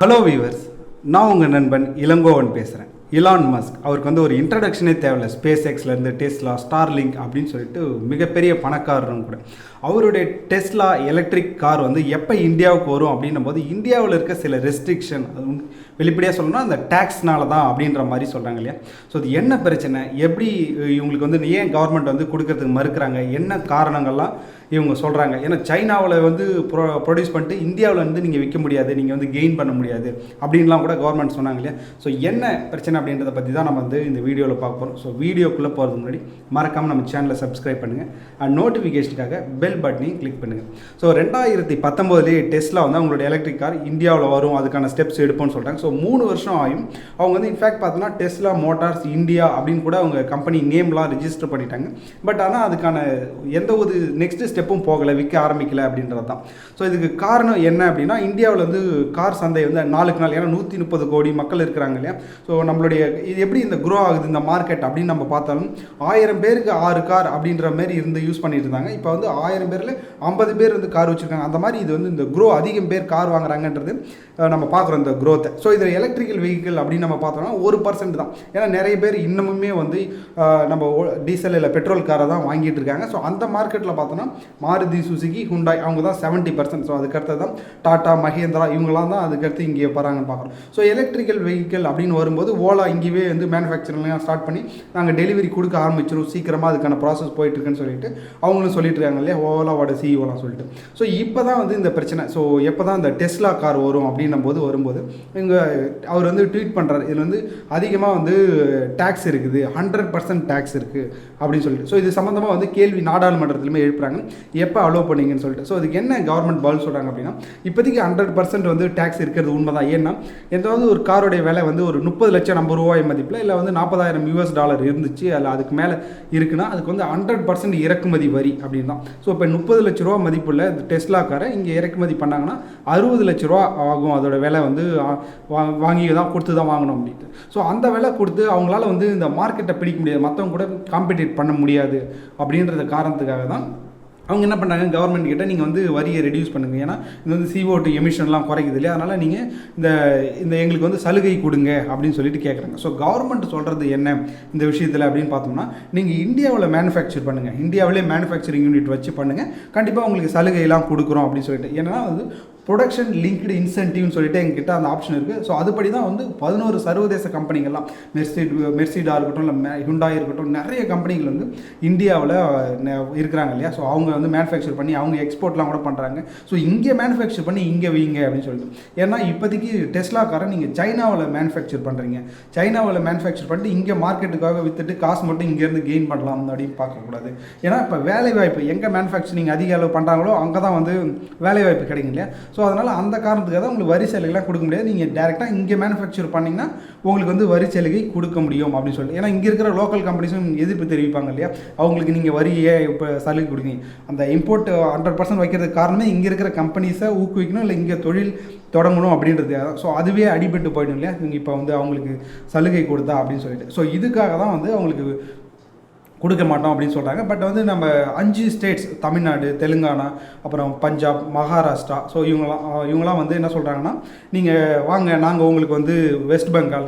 Hello viewers, நான் உங்கள் நண்பன் இளங்கோவன் பேசுகிறேன். இலான் மஸ்க் அவருக்கு வந்து ஒரு இன்ட்ரடக்ஷனே தேவையில்ல. ஸ்பேஸ் எக்ஸ்லேருந்து டெஸ்லா, ஸ்டார்லிங்க் அப்படின்னு சொல்லிட்டு மிகப்பெரிய பணக்காரரும் கூட. அவருடைய டெஸ்லா எலக்ட்ரிக் கார் வந்து எப்போ இந்தியாவுக்கு வரும் அப்படின்னும் போது இந்தியாவில் இருக்க சில ரெஸ்ட்ரிக்ஷன், அது வெளிப்படையாக சொல்லணும்னா அந்த டேக்ஸ்னால தான் அப்படின்ற மாதிரி சொல்கிறாங்க இல்லையா. ஸோ அது என்ன பிரச்சனை, எப்படி இவங்களுக்கு வந்து ஏன் கவர்மெண்ட் வந்து கொடுக்கறதுக்கு மறுக்கிறாங்க, என்ன காரணங்கள்லாம் இவங்க சொல்கிறாங்க. ஏன்னா சைனாவில் வந்து ப்ரொடியூஸ் பண்ணிட்டு இந்தியாவில் வந்து நீங்கள் விற்க முடியாது, நீங்கள் வந்து கெயின் பண்ண முடியாது அப்படின்லாம் கூட கவர்மெண்ட் சொன்னாங்க இல்லையா. ஸோ என்ன பிரச்சனை அப்படின்றத பற்றி தான் நம்ம வந்து இந்த வீடியோவில் பார்க்க போகிறோம். ஸோ வீடியோக்குள்ளே போகிறதுக்கு முன்னாடி மறக்காமல் நம்ம சேனலை சப்ஸ்கிரைப் பண்ணுங்கள் அண்ட் நோட்டிஃபிகேஷனுக்காக பெல் பட்டனையும் கிளிக் பண்ணுங்கள். ஸோ 2019 டெஸ்லா வந்து அவங்களோட எலக்ட்ரிக் கார் இந்தியாவில் வரும், அதுக்கான ஸ்டெப்ஸ் எடுப்போம்னு சொல்கிறாங்க. ஸோ 3 வருஷம் ஆகும். அவங்க வந்து இன்ஃபேக்ட் பார்த்தோன்னா டெஸ்லா மோட்டார்ஸ் இந்தியா அப்படின்னு கூட அவங்க கம்பெனி நேம்லாம் ரிஜிஸ்டர் பண்ணிட்டாங்க. பட் ஆனால் அதுக்கான எந்த ஒரு நெக்ஸ்ட் ஸ்டெப்பும் போகலை, விற்க ஆரம்பிக்கலை அப்படின்றது தான். ஸோ இதுக்கு காரணம் என்ன அப்படின்னா, இந்தியாவில் வந்து கார் சந்தை வந்து நாளுக்கு நாள், ஏன்னா 130 கோடி மக்கள் இருக்கிறாங்க இல்லையா. ஸோ நம்மளுடைய இது எப்படி இந்த க்ரோ ஆகுது இந்த மார்க்கெட் அப்படின்னு நம்ம பார்த்தாலும் 1000 பேருக்கு 6 கார் அப்படின்ற மாதிரி இருந்து யூஸ் பண்ணிட்டு இருந்தாங்க. இப்போ வந்து 1000 பேரில் 50 பேர் வந்து கார் வச்சுருக்காங்க. அந்த மாதிரி இது வந்து இந்த க்ரோ அதிகம் பேர் கார் வாங்குறாங்கன்றது நம்ம பார்க்குறோம் இந்த க்ரோத்தை. ஸோ இதில் எலக்ட்ரிக்கல் வெஹிக்கிள் அப்படின்னு நம்ம பார்த்தோம்னா 1% தான். ஏன்னா நிறைய பேர் இன்னமுமே வந்து நம்ம டீசல் இல்லை பெட்ரோல் காரை தான் வாங்கிட்டு இருக்காங்க. ஸோ அந்த மார்க்கெட்டில் பார்த்தோன்னா மாருதி, சுசுகி, ஹுண்டாய் அவங்க தான் 70%. ஸோ அதுக்கடுத்து தான் டாடா, மஹேந்திரா இவங்களாம் தான் அதுக்கடுத்து இங்கே போகிறாங்கன்னு பார்க்குறோம். ஸோ எலக்ட்ரிக்கல் வெஹிக்கிள் அப்படின்னு வரும்போது ஓலா இங்கேயே வந்து மேனுஃபேக்சரிங்லாம் ஸ்டார்ட் பண்ணி நாங்கள் டெலிவரி கொடுக்க ஆரம்பிச்சிடும், சீக்கிரமாக அதுக்கான ப்ராசஸ் போயிட்டுருக்குன்னு சொல்லிட்டு அவங்களும் சொல்லிட்டு இருக்காங்க இல்லையா, ஓலாவோட சிஇஓலாம் சொல்லிட்டு. ஸோ இப்போ தான் வந்து இந்த பிரச்சனை. ஸோ எப்போ தான் இந்த டெஸ்லா கார் வரும் அப்படின்னும் போது வரும்போது இங்கே அவர் வந்து ட்வீட் பண்ணுறாரு, இதில் வந்து அதிகமாக வந்து டேக்ஸ் இருக்குது, 100% டேக்ஸ் இருக்குது அப்படின்னு சொல்லிட்டு. ஸோ இது சம்மந்தமாக வந்து கேள்வி நாடாளுமன்றத்திலுமே எழுப்புறாங்க, எப்போ அலோவ் பண்ணிங்கன்னு சொல்லிட்டு. ஸோ அதுக்கு என்ன கவர்மெண்ட் பதில் சொல்கிறாங்க அப்படின்னா, இப்போதைக்கு 100% வந்து டேக்ஸ் இருக்கிறது உண்மை தான். ஏன்னா எந்தாவது ஒரு காரோடைய விலை வந்து ஒரு 30 லட்சம் நம்ம ரூபாய் மதிப்பில் இல்லை வந்து $40,000 இருந்துச்சு, அதில் அதுக்கு மேலே இருக்குன்னா அதுக்கு வந்து 100% இறக்குமதி வரி அப்படின்னு தான். ஸோ இப்போ 30 லட்ச ரூபா மதிப்புள்ள டெஸ்லா காரை இங்கே இறக்குமதி பண்ணாங்கன்னா 60 லட்ச ரூபா ஆகும். அதோட விலை வந்து வாங்கி தான் கொடுத்து தான் வாங்கணும் அப்படின்ட்டு. ஸோ அந்த விலை கொடுத்து அவங்களால வந்து இந்த மார்க்கெட்டை பிடிக்க முடியாது, மற்றவங்க கூட காம்படிட் பண்ண முடியாது அப்படின்றத காரணத்துக்காக தான் அவங்க என்ன பண்ணுறாங்க, கவர்மெண்ட் கிட்ட நீங்கள் வந்து வரியை ரெடியூஸ் பண்ணுங்கள், ஏன்னா இது வந்து CO2 எமிஷன்லாம் குறைக்குது இல்லையா, அதனால் நீங்கள் இந்த எங்களுக்கு வந்து சலுகை கொடுங்க அப்படின்னு சொல்லிட்டு கேட்குறாங்க. ஸோ கவர்மெண்ட் சொல்கிறது என்ன இந்த விஷயத்தில் அப்படின்னு பார்த்தோம்னா, நீங்கள் இந்தியாவில் மேனுஃபேக்சர் பண்ணுங்கள், இந்தியாவிலே மேனுஃபேக்சரிங் யூனிட் வச்சு பண்ணுங்கள், கண்டிப்பாக உங்களுக்கு சலுகையெல்லாம் கொடுக்குறோம் அப்படின்னு சொல்லிட்டு. ஏன்னா வந்து ப்ரொடக்ஷன் லிங்க்டு இன்சென்டிவ்னு சொல்லிட்டு எங்ககிட்ட அந்த ஆப்ஷன் இருக்குது. ஸோ அதுபடி தான் வந்து 11 சர்வதேச கம்பெனிகள்லாம் மெர்சிடாக இருக்கட்டும், இல்லை ஹுண்டாய் இருக்கட்டும், நிறைய கம்பெனிகள் வந்து இந்தியாவில் இருக்கிறாங்க இல்லையா. ஸோ அவங்க வந்து மேனுஃபேக்சர் பண்ணி அவங்க எக்ஸ்போர்ட்லாம் கூட பண்ணுறாங்க. ஸோ இங்கே மேனுஃபேக்சர் பண்ணி இங்கே வைங்க அப்படின்னு சொல்லிட்டு. ஏன்னா இப்போதைக்கு டெஸ்லா காரை நீங்கள் சைனாவில் மேனுஃபேக்சர் பண்ணுறீங்க, சைனாவில் மேனுஃபேக்சர் பண்ணிட்டு இங்கே மார்க்கெட்டுக்காக விற்றுட்டு காசு மட்டும் இங்கேருந்து கெயின் பண்ணலாம் அப்படின்னு பார்க்கக்கூடாது. ஏன்னா இப்போ வேலைவாய்ப்பு எங்கே மேனுஃபேக்சரிங் அதிக அளவு பண்ணுறாங்களோ அங்கே தான் வந்து வேலைவாய்ப்பு கிடைக்கும் இல்லையா. ஸோ அதனால் அந்த காரணத்துக்காக தான் உங்களுக்கு வரி சலுகைலாம் கொடுக்க முடியாது. நீங்கள் டேரெக்டாக இங்கே மேனுஃபேக்சர் பண்ணிங்கன்னா உங்களுக்கு வந்து வரி சலுகை கொடுக்க முடியும் அப்படின்னு சொல்லிட்டு. ஏன்னா இங்கே இருக்கிற லோக்கல் கம்பெனிஸும் எதிர்ப்பு தெரிவிப்பாங்க இல்லையா, அவங்களுக்கு நீங்கள் வரியே இப்போ சலுகை கொடுங்க. அந்த இம்போர்ட் 100% வைக்கிறதுக்கு காரணமே இங்கே இருக்கிற கம்பெனிஸை ஊக்குவிக்கணும், இல்லை இங்கே தொழில் தொடங்கணும் அப்படின்றது. ஸோ அதுவே அடிபட்டு போயிடும் இல்லையா, நீங்கள் இப்போ வந்து அவங்களுக்கு சலுகை கொடுத்தா அப்படின்னு சொல்லிட்டு. ஸோ இதுக்காக தான் வந்து அவங்களுக்கு கொடுக்க மாட்டோம் அப்படின்னு சொல்கிறாங்க. பட் வந்து நம்ம 5 ஸ்டேட்ஸ், தமிழ்நாடு, தெலுங்கானா, அப்புறம் பஞ்சாப், மகாராஷ்டிரா, ஸோ இவங்களாம் வந்து என்ன சொல்கிறாங்கன்னா, நீங்கள் வாங்க, நாங்கள் உங்களுக்கு வந்து வெஸ்ட் பெங்கால்,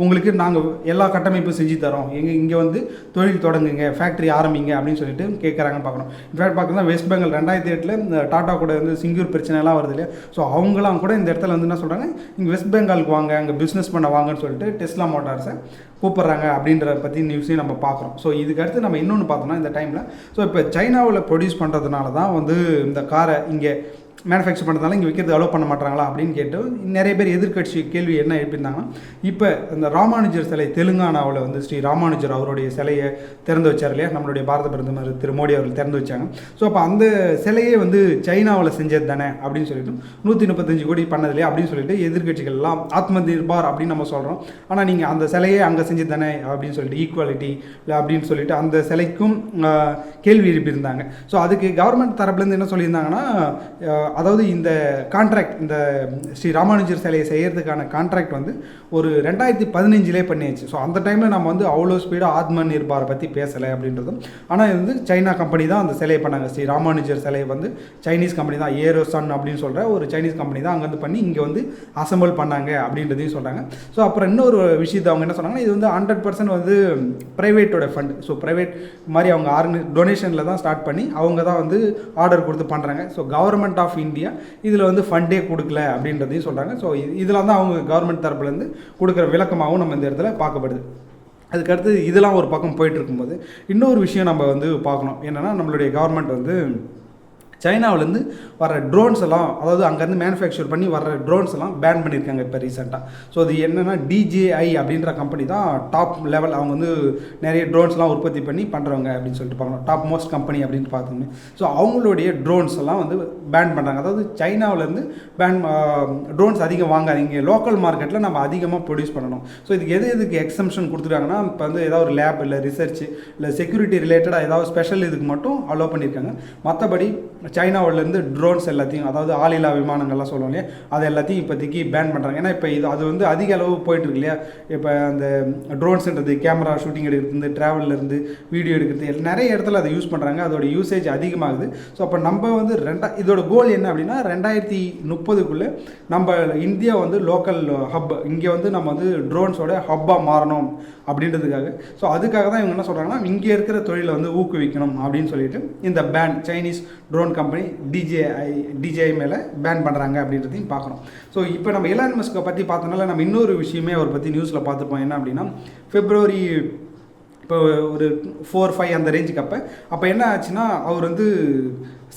உங்களுக்கு நாங்கள் எல்லா கட்டமைப்பும் செஞ்சு தரோம், இங்கே வந்து தொழில் தொடங்குங்க, ஃபேக்ட்ரி ஆரம்பிங்க அப்படின்னு சொல்லிட்டு கேட்குறாங்கன்னு பார்க்கணும். இன்ஃபேக்ட் பார்க்கணும்னா வெஸ்ட் பெங்கால் 2008 இந்த டாட்டா கூட வந்து சிங்கூர் பிரச்சனைலாம் வருது இல்லையா. ஸோ அவங்களாம் கூட இந்த இடத்துல வந்து என்ன சொல்கிறாங்க, இங்கே வெஸ்ட் பெங்காலுக்கு வாங்க, அங்கே பிஸ்னஸ் பண்ண வாங்கன்னு சொல்லிட்டு டெஸ்லா மோட்டார்ஸை கூப்பிட்றாங்க அப்படின்றத பற்றி நியூஸையும் நம்ம பார்க்குறோம். ஸோ இதுக்கு அடுத்து நம்ம இன்னொன்று பார்த்தோம்னா, இந்த டைமில் ஸோ இப்போ சைனாவில் ப்ரொடியூஸ் பண்ணுறதுனால தான் வந்து இந்த காரை இங்கே மேனுஃபேக்சர் பண்ணுறதுனால இங்கே விற்கிறது அலோவ் பண்ண மாட்டாங்களா அப்படின்னு கேட்டு நிறைய பேர் எதிர்கட்சி கேள்வி என்ன எழுப்பியிருந்தாங்கன்னா, இப்போ இந்த ராமானுஜர் சிலை தெலுங்கானாவில் வந்து ஸ்ரீ ராமானுஜர் அவருடைய சிலையை திறந்து வச்சார் இல்லையா, நம்மளுடைய பாரத பிரதமர் திரு மோடி அவர்கள் திறந்து வச்சாங்க. ஸோ அப்போ அந்த சிலையே வந்து சைனாவில் செஞ்சது தானே அப்படின்னு சொல்லிட்டு 135 கோடி பண்ணது இல்லையா அப்படின்னு சொல்லிட்டு எதிர்கட்சிகள் எல்லாம் ஆத்ம நிர்பார் அப்படின்னு நம்ம சொல்கிறோம். ஆனால் நீங்கள் அந்த சிலையே அங்கே செஞ்சது தானே அப்படின்னு சொல்லிட்டு ஈக்குவாலிட்டி இல்லை அப்படின்னு சொல்லிட்டு அந்த சிலைக்கும் கேள்வி எழுப்பியிருந்தாங்க. ஸோ அதுக்கு கவர்மெண்ட் தரப்புலேருந்து என்ன சொல்லியிருந்தாங்கன்னா, அதாவது இந்த கான்ட்ராக்ட், இந்த ஸ்ரீ ராமானுஜர் சிலையை செய்கிறதுக்கான கான்ட்ராக்ட் வந்து ஒரு 2015 பண்ணியாச்சு. ஸோ அந்த டைமில் நம்ம வந்து அவ்வளோ ஸ்பீடாக ஆத்ம நிர்பாரை பற்றி பேசலை அப்படின்றதும். ஆனால் இது வந்து சைனா கம்பெனி தான் அந்த சிலையை பண்ணாங்க. ஸ்ரீ ராமானுஜர் சிலையை வந்து சைனீஸ் கம்பெனி தான், ஏரோசன் அப்படின்னு சொல்கிற ஒரு சைனீஸ் கம்பெனி தான் அங்கேருந்து பண்ணி இங்கே வந்து அசம்பிள் பண்ணாங்க அப்படின்றதையும் சொல்கிறாங்க. ஸோ அப்புறம் இன்னொரு விஷயத்தை அவங்க என்ன சொன்னாங்கன்னா, இது வந்து 100% வந்து ப்ரைவேட்டோட ஃபண்ட். ஸோ ப்ரைவேட் மாதிரி அவங்க டொனேஷனில் தான் ஸ்டார்ட் பண்ணி அவங்க தான் வந்து ஆர்டர் கொடுத்து பண்ணுறாங்க. ஸோ கவர்மெண்ட் ஆஃப் இந்தியா இதில் வந்து ஃபண்டே கொடுக்கல அப்படின்றதையும் சொல்கிறாங்க. ஸோ இதில் தான் அவங்க கவர்மெண்ட் தரப்புலேருந்து கொடுக்குற விளக்கமாகவும் நம்ம இந்த இடத்துல பார்க்கப்படுது. அதுக்கடுத்து இதெல்லாம் ஒரு பக்கம் போயிட்டு இருக்கும்போது இன்னொரு விஷயம் நம்ம வந்து பார்க்கணும். என்னென்னா, நம்மளுடைய கவர்மெண்ட் வந்து சைனாவிலேருந்து வர ட்ரோன்ஸ் எல்லாம், அதாவது அங்கேருந்து மேனுஃபேக்சர் பண்ணி வர ட்ரோன்ஸ் எல்லாம் பேன் பண்ணியிருக்காங்க இப்போ ரீசெண்டாக. ஸோ அது என்னென்னா, DJI அப்படின்ற கம்பெனி தான் டாப் லெவல். அவங்க வந்து நிறைய ட்ரோன்ஸ்லாம் உற்பத்தி பண்ணி பண்ணுறவங்க அப்படின்னு சொல்லிட்டு பார்க்கணும். டாப் மோஸ்ட் கம்பெனி அப்படின்னு பார்த்தோமே. ஸோ அவங்களுடைய ட்ரோன்ஸ் எல்லாம் வந்து பேன் பண்ணுறாங்க. அதாவது சைனாவிலேருந்து ட்ரோன்ஸ் அதிகம் வாங்காதீங்க, லோக்கல் மார்க்கெட்டில் நம்ம அதிகமாக ப்ரொடியூஸ் பண்ணணும். ஸோ இதுக்கு எதுக்கு எக்ஸம்ஷன் கொடுத்துருக்காங்கன்னா, இப்போ வந்து ஏதாவது ஒரு லேப் இல்லை ரிசர்ச் இல்லை செக்யூரிட்டி ரிலேட்டடாக ஏதாவது ஸ்பெஷல் இதுக்கு மட்டும் அலோவ் பண்ணியிருக்காங்க. மற்றபடி சைனாவிலேருந்து ட்ரோன்ஸ் எல்லாத்தையும், அதாவது ஆளில்லா விமானங்கள்லாம் சொல்லுவோம் இல்லையா, அது எல்லாத்தையும் இப்போதைக்கு பேன் பண்ணுறாங்க. ஏன்னா இப்போ அது வந்து அதிக அளவு போயிட்டுருக்கு இல்லையா. இப்போ அந்த ட்ரோன்ஸுன்றது கேமரா ஷூட்டிங் எடுக்கிறது, ட்ராவல்லேருந்து வீடியோ எடுக்கிறது, நிறைய இடத்துல அதை யூஸ் பண்ணுறாங்க. அதோட யூசேஜ் அதிகமாகுது. ஸோ அப்போ நம்ம வந்து இதோட கோல் என்ன அப்படின்னா, 2030 நம்ம இந்தியா வந்து லோக்கல் ஹப், இங்கே வந்து நம்ம வந்து ட்ரோன்ஸோட ஹப்பாக மாறணும் அப்படின்றதுக்காக. ஸோ அதுக்காக தான் இவங்க என்ன சொல்கிறாங்கன்னா, இங்கே இருக்கிற தொழிலை வந்து ஊக்குவிக்கணும் அப்படின்னு சொல்லிட்டு இந்த ban Chinese drone company DJI மேலே பேன் பண்ணுறாங்க அப்படின்றதையும் பார்க்கணும். ஸோ இப்போ நம்ம எலான் மஸ்கை பற்றி பார்த்தனால நம்ம இன்னொரு விஷயமே அவரை பற்றி நியூஸில் பார்த்துப்போம். என்ன அப்படின்னா, பிப்ரவரி இப்போ ஒரு 4-5 அந்த ரேஞ்சுக்கு அப்போ என்ன ஆச்சுன்னா, அவர் வந்து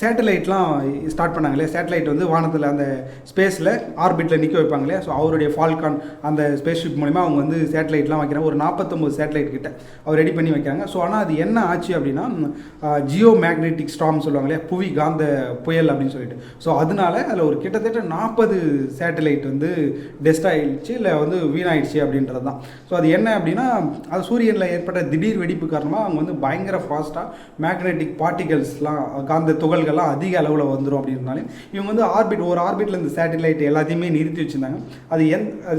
சேட்டலைட்லாம் ஸ்டார்ட் பண்ணாங்க இல்லையா. சேட்டலைட் வந்து வானத்தில் அந்த ஸ்பேஸில் ஆர்பிட்டில் நிற்க வைப்பாங்க இல்லையா. ஸோ அவருடைய ஃபால்கான் அந்த ஸ்பேஸ் ஷிப் மூலிமா அவங்க வந்து சேட்டலைட்லாம் வைக்கிறாங்க. ஒரு 49 சேட்டலைட் கிட்ட அவர் ரெடி பண்ணி வைக்கிறாங்க. ஸோ ஆனால் அது என்ன ஆச்சு அப்படின்னா, ஜியோ மேக்னெட்டிக் ஸ்டார்ம் சொல்லுவாங்க இல்லையா, புவி காந்த புயல் அப்படின்னு சொல்லிட்டு. ஸோ அதனால அதில் ஒரு கிட்டத்தட்ட 40 சேட்டலைட் வந்து டெஸ்ட் ஆகிடுச்சு, இல்லை வந்து வீணாயிடுச்சு அப்படின்றது தான். ஸோ அது என்ன அப்படின்னா, அது சூரியனில் ஏற்பட்ட திடீர் வெடிப்பு காரணமாக அவங்க வந்து பயங்கர ஃபாஸ்ட்டாக மேக்னெட்டிக் பார்ட்டிகல்ஸ்லாம், காந்த துகள்கள்லாம் அதிக அளவில் வந்துடும் அப்படின்னாலும் இவங்க வந்து ஒரு ஆர்பிட்டில் இந்த சேட்டலைட் எல்லாத்தையுமே நிறுத்தி வச்சுருந்தாங்க. அது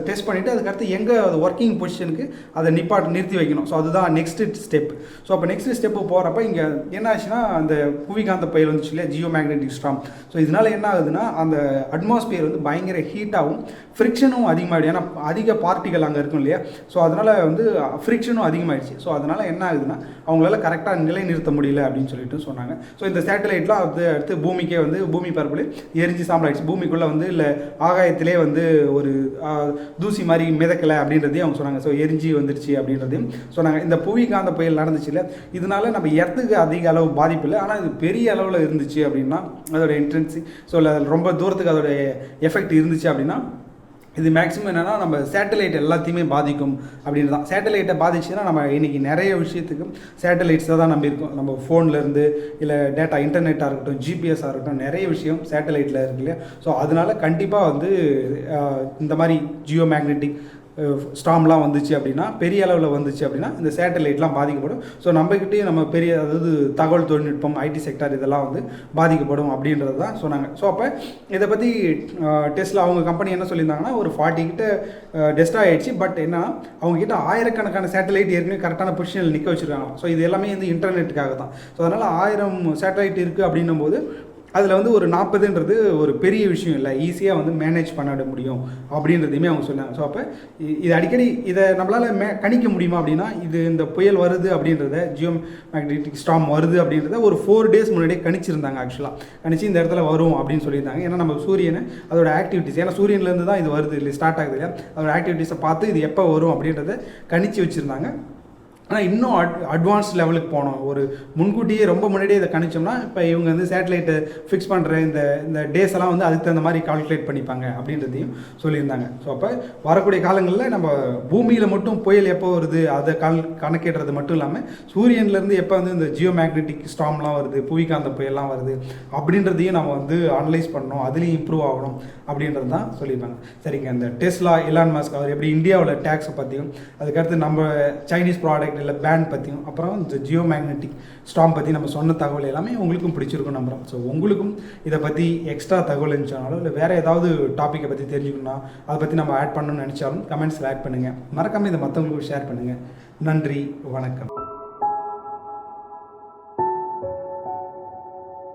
டெஸ்ட் பண்ணிவிட்டு அதுக்கடுத்து எங்கே அது ஒர்க்கிங் பொசிஷனுக்கு அதை நிறுத்தி வைக்கணும். ஸோ அதுதான் நெக்ஸ்ட் ஸ்டெப். ஸோ அப்போ நெக்ஸ்ட் ஸ்டெப்பு போகிறப்ப இங்கே என்ன ஆச்சுன்னா, அந்த புவிகாந்த புயல் வந்துச்சு இல்லையா, ஜியோ மேக்னெட்டிக் ஸ்டார்ம். ஸோ இதனால் என்ன ஆகுதுன்னா, அந்த அட்மாஸ்பியர் வந்து பயங்கர ஹீட்டாகவும் ஃப்ரிக்ஷனும் அதிகமாகிடும். ஏன்னா அதிக பார்ட்டிகள் அங்கே இருக்கும் இல்லையா. ஸோ அதனால் வந்து ஃப்ரிக்ஷனும் அதிகமாகிடுச்சு. ஸோ அதனால் என்ன ஆகுதுன்னா, அவங்களால கரெக்டாக நிலைநிறுத்த முடியல அப்படின்னு சொல்லிட்டு சொன்னாங்க. ஸோ இந்த சேட்டலைட்லாம் அடுத்து பூமிக்கே வந்து பூமி பரப்பில் எரிஞ்சு சாம்பலாயிடுச்சு. பூமிக்குள்ளே வந்து இல்லை ஆகாயத்திலே வந்து ஒரு தூசி மாதிரி மிதக்கலை அப்படின்றதையும் அவங்க சொன்னாங்க. ஸோ எரிஞ்சு வந்துடுச்சு அப்படின்றதையும் சொன்னாங்க. இந்த புவிகாந்த புயல் நடந்துச்சு இல்லை, இதனால நம்ம எர்த்துக்கு அதிக அளவு பாதிப்பு இல்லை, ஆனால் இது பெரிய அளவில் இருந்துச்சு அப்படின்னா அதோட இன்டென்சி, ஸோ ரொம்ப தூரத்துக்கு அதோட எஃபெக்ட் இருந்துச்சு அப்படின்னா இது மேக்ஸிமம் என்னென்னா நம்ம சேட்டலைட் எல்லாத்தையுமே பாதிக்கும் அப்படின்னு தான். சேட்டலைட்டை பாதிச்சுன்னா நம்ம இன்றைக்கி நிறைய விஷயத்துக்கு சேட்டலைட்ஸை தான் நம்பியிருக்கோம். நம்ம ஃபோன்லேருந்து இல்லை டேட்டா இன்டர்நெட்டாக இருக்கட்டும், ஜிபிஎஸ்ஸாக இருக்கட்டும், நிறைய விஷயம் சேட்டலைட்டில் இருக்கு இல்லையா. ஸோ அதனால் கண்டிப்பாக வந்து இந்த மாதிரி ஜியோ மேக்னெட்டிக் ஸ்டார்ம்லாம் வந்துச்சு அப்படின்னா, பெரிய அளவில் வந்துச்சு அப்படின்னா இந்த சேட்டலைட்லாம் பாதிக்கப்படும். ஸோ நம்மக்கிட்டேயும் நம்ம பெரிய, அதாவது தகவல் தொழில்நுட்பம், ஐடி செக்டர் இதெல்லாம் வந்து பாதிக்கப்படும் அப்படின்றது தான் சொன்னாங்க. ஸோ அப்போ இதை பற்றி டெஸ்லா அவங்க கம்பெனி என்ன சொல்லியிருந்தாங்கன்னா, ஒரு 40 கிட்ட டெஸ்ட் ஆகிடுச்சு. பட் என்ன, அவங்ககிட்ட ஆயிரக்கணக்கான சேட்டலைட் ஏற்கனவே கரெக்டான பொசிஷனில் நிற்க வச்சுருக்காங்க. ஸோ இது எல்லாமே வந்து இன்டர்நெட்டுக்காக தான். ஸோ அதனால் 1000 சேட்டலைட் இருக்குது அப்படின்னும் போது அதில் வந்து ஒரு 40ன்றது ஒரு பெரிய விஷயம் இல்லை, ஈஸியாக வந்து மேனேஜ் பண்ண முடியும் அப்படின்றதையுமே அவங்க சொன்னாங்க. ஸோ அப்போ இது அடிக்கடி இதை நம்மளால் கணிக்க முடியுமா அப்படின்னா, இந்த புயல் வருது அப்படின்றத, ஜியோ மேக்னெட்டிக் ஸ்டார்ம் வருது அப்படின்றத ஒரு 4 days முன்னாடியே கணிச்சிருந்தாங்க. ஆக்சுவலாக கணிச்சு இந்த இடத்துல வரும் அப்படின்னு சொல்லியிருந்தாங்க. ஏன்னா நம்ம சூரியனை அதோட ஆக்டிவிட்டிஸ், ஏன்னா சூரியன்லேருந்து தான் இது வருது இல்லை, ஸ்டார்ட் ஆகுது இல்லையா, அதோட ஆக்டிவிட்டீஸை பார்த்து இது எப்போ வரும் அப்படின்றத கணிச்சு வச்சுருந்தாங்க. ஆனால் இன்னும் அட்வான்ஸ் லெவலுக்கு போனோம். ஒரு முன்கூட்டியே ரொம்ப முன்னாடியே இதை கணிச்சோம்னா, இப்போ இவங்க வந்து சேட்டலைட்டை ஃபிக்ஸ் பண்ணுற இந்த டேஸ் எல்லாம் வந்து அதுக்கு தகுந்த மாதிரி கால்குலேட் பண்ணிப்பாங்க அப்படின்றதையும் சொல்லியிருந்தாங்க. ஸோ அப்போ வரக்கூடிய காலங்களில் நம்ம பூமியில் மட்டும் புயல் எப்போ வருது அதை கணக்கிடுறது மட்டும் இல்லாமல், சூரியன்லேருந்து எப்போ வந்து இந்த ஜியோ மேக்னெட்டிக் ஸ்டார்ம்லாம் வருது, புவிகாந்த புயல்லாம் வருது அப்படின்றதையும் நம்ம வந்து அனலைஸ் பண்ணணும், அதுலேயும் இம்ப்ரூவ் ஆகணும் அப்படின்றது தான் சொல்லியிருப்பாங்க. சரிங்க, இந்த டெஸ்லா எலான் மஸ்க் அவர் எப்படி இந்தியாவில் டேக்ஸை பற்றியும், அதுக்கடுத்து நம்ம சைனீஸ் ப்ராடக்ட் ப்ராடக்ட் இல்லை பேண்ட் பற்றியும், அப்புறம் இந்த ஜியோ மேக்னெட்டிக் ஸ்டாம் பற்றி நம்ம சொன்ன தகவல் எல்லாமே உங்களுக்கும் பிடிச்சிருக்கும் நம்புகிறோம். ஸோ உங்களுக்கும் இதை பற்றி எக்ஸ்ட்ரா தகவல் இருந்துச்சாலும் இல்லை வேறு ஏதாவது டாப்பிக்கை பற்றி தெரிஞ்சுக்கணும்னா அதை பற்றி நம்ம ஆட் பண்ணணும்னு நினச்சாலும் கமெண்ட்ஸில் ஆட் பண்ணுங்கள். மறக்காமல் இதை மற்றவங்களுக்கு ஷேர் பண்ணுங்கள். நன்றி, வணக்கம்.